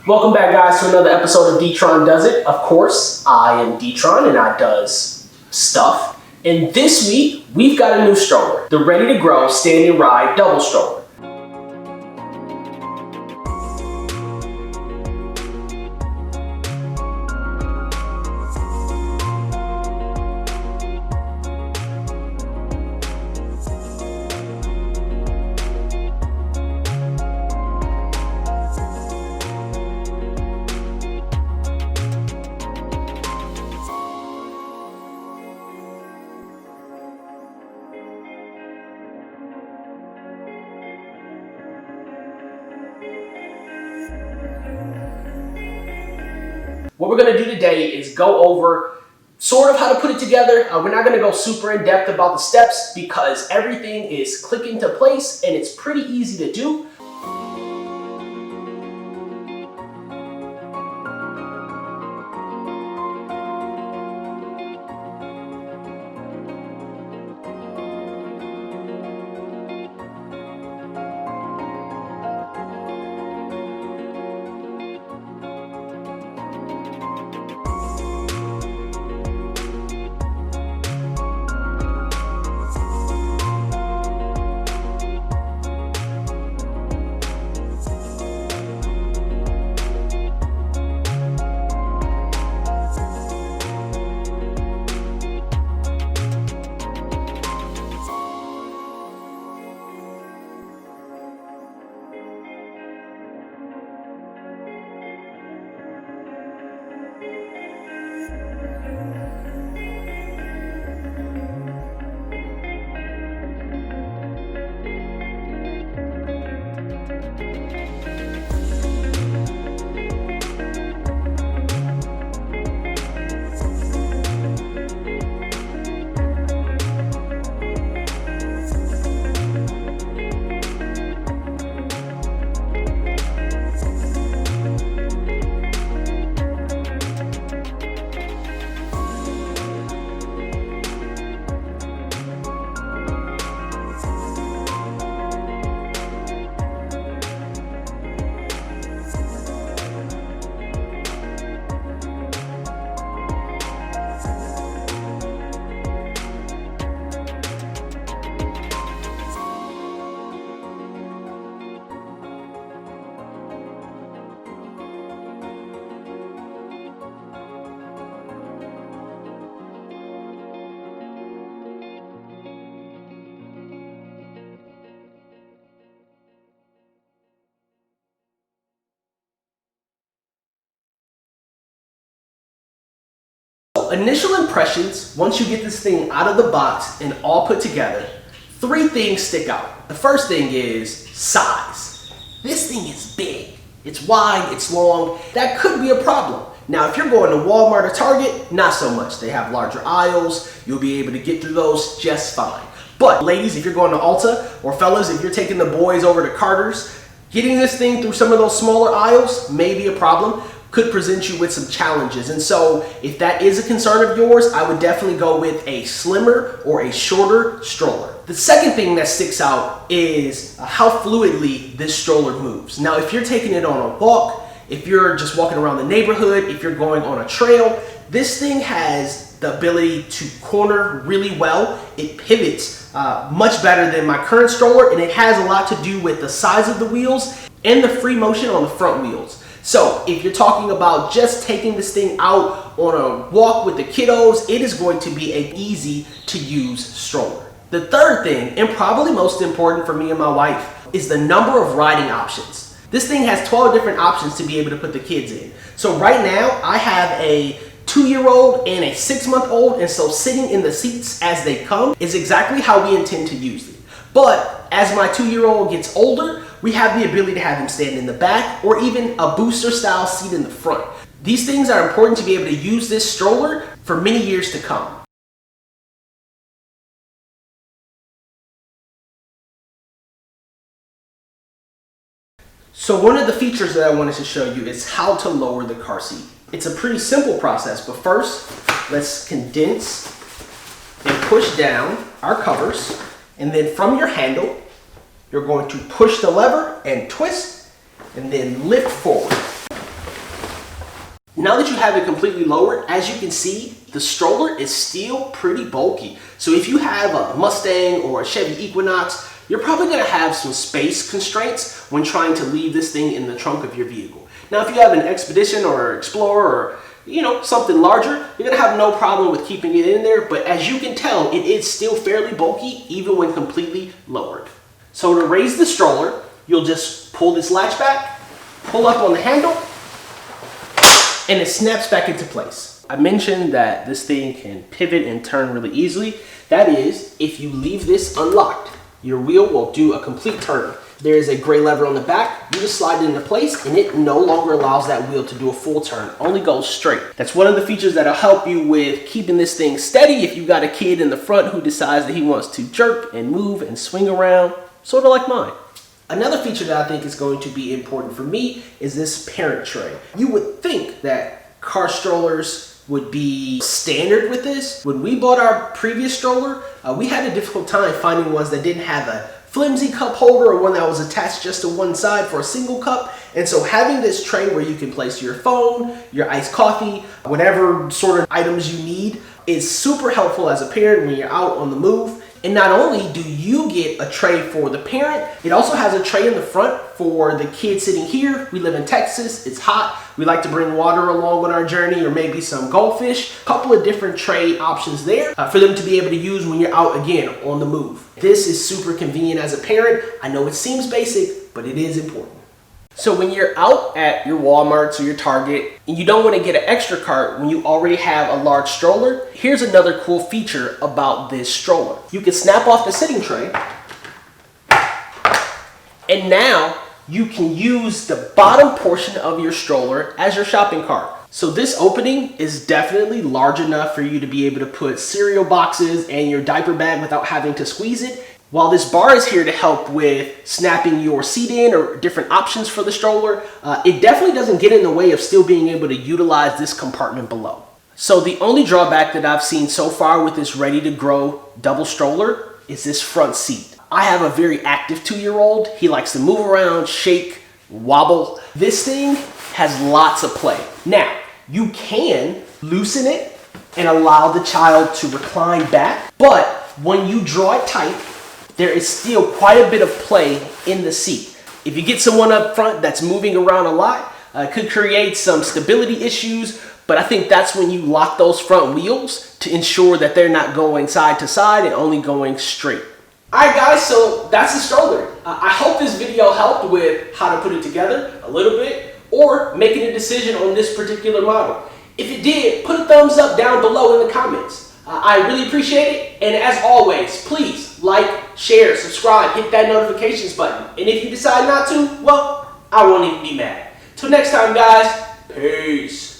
Welcome back, guys, to another episode of D-Tron Does It. Of course, I am D-Tron and I does stuff. And this week, we've got a new stroller, the Ready2Grow Stand and Ride Double Stroller. What we're going to do today is go over sort of how to put it together. We're not going to go super in depth about the steps because everything is click into place and it's pretty easy to do. Initial impressions, once you get this thing out of the box and all put together, three things stick out. The first thing is size. This thing is big. It's wide, it's long. That could be a problem. Now, if you're going to Walmart or Target, not so much. They have larger aisles. You'll be able to get through those just fine. But ladies, if you're going to Ulta, or fellas, if you're taking the boys over to Carter's, getting this thing through some of those smaller aisles may be a problem. Could present you with some challenges. And so if that is a concern of yours, I would definitely go with a slimmer or a shorter stroller. The second thing that sticks out is how fluidly this stroller moves. Now, if you're taking it on a walk, if you're just walking around the neighborhood, if you're going on a trail, this thing has the ability to corner really well. It pivots much better than my current stroller, and it has a lot to do with the size of the wheels and the free motion on the front wheels. So if you're talking about just taking this thing out on a walk with the kiddos, it is going to be an easy to use stroller. The third thing, and probably most important for me and my wife, is the number of riding options. This thing has 12 different options to be able to put the kids in. So right now I have a 2-year-old and a 6-month-old, and so sitting in the seats as they come is exactly how we intend to use them. But as my 2-year-old gets older, we have the ability to have him stand in the back or even a booster style seat in the front. These things are important to be able to use this stroller for many years to come. So one of the features that I wanted to show you is how to lower the car seat. It's a pretty simple process, but first, let's condense and push down our covers, and then from your handle, you're going to push the lever and twist, and then lift forward. Now that you have it completely lowered, as you can see, the stroller is still pretty bulky. So if you have a Mustang or a Chevy Equinox, you're probably gonna have some space constraints when trying to leave this thing in the trunk of your vehicle. Now, if you have an Expedition or Explorer or something larger, you're gonna have no problem with keeping it in there, but as you can tell, it is still fairly bulky even when completely lowered. So to raise the stroller, you'll just pull this latch back, pull up on the handle, and it snaps back into place. I mentioned that this thing can pivot and turn really easily. That is, if you leave this unlocked, your wheel will do a complete turn. There is a gray lever on the back. You just slide it into place and it no longer allows that wheel to do a full turn, only goes straight. That's one of the features that'll help you with keeping this thing steady if you've got a kid in the front who decides that he wants to jerk and move and swing around, sort of like mine. Another feature that I think is going to be important for me is this parent tray. You would think that car strollers would be standard with this. When we bought our previous stroller, we had a difficult time finding ones that didn't have a flimsy cup holder or one that was attached just to one side for a single cup. And so having this tray where you can place your phone, your iced coffee, whatever sort of items you need is super helpful as a parent when you're out on the move. And not only do you get a tray for the parent, it also has a tray in the front for the kid sitting here. We live in Texas, it's hot. We like to bring water along on our journey or maybe some goldfish. A couple of different tray options there for them to be able to use when you're out again on the move. This is super convenient as a parent. I know it seems basic, but it is important. So when you're out at your Walmarts or your Target and you don't want to get an extra cart when you already have a large stroller, here's another cool feature about this stroller. You can snap off the sitting tray and now you can use the bottom portion of your stroller as your shopping cart. So this opening is definitely large enough for you to be able to put cereal boxes and your diaper bag without having to squeeze it. While this bar is here to help with snapping your seat in or different options for the stroller, it definitely doesn't get in the way of still being able to utilize this compartment below. So the only drawback that I've seen so far with this Ready2Grow double stroller is this front seat. I have a very active 2-year-old. He likes to move around, shake, wobble. This thing has lots of play. Now, you can loosen it and allow the child to recline back, but when you draw it tight, there is still quite a bit of play in the seat. If you get someone up front that's moving around a lot, it could create some stability issues, but I think that's when you lock those front wheels to ensure that they're not going side to side and only going straight. All right, guys, so that's the stroller. I hope this video helped with how to put it together a little bit or making a decision on this particular model. If it did, put a thumbs up down below in the comments. I really appreciate it, and as always, please like, share, subscribe, hit that notifications button. And if you decide not to, well, I won't even be mad. Till next time, guys, peace.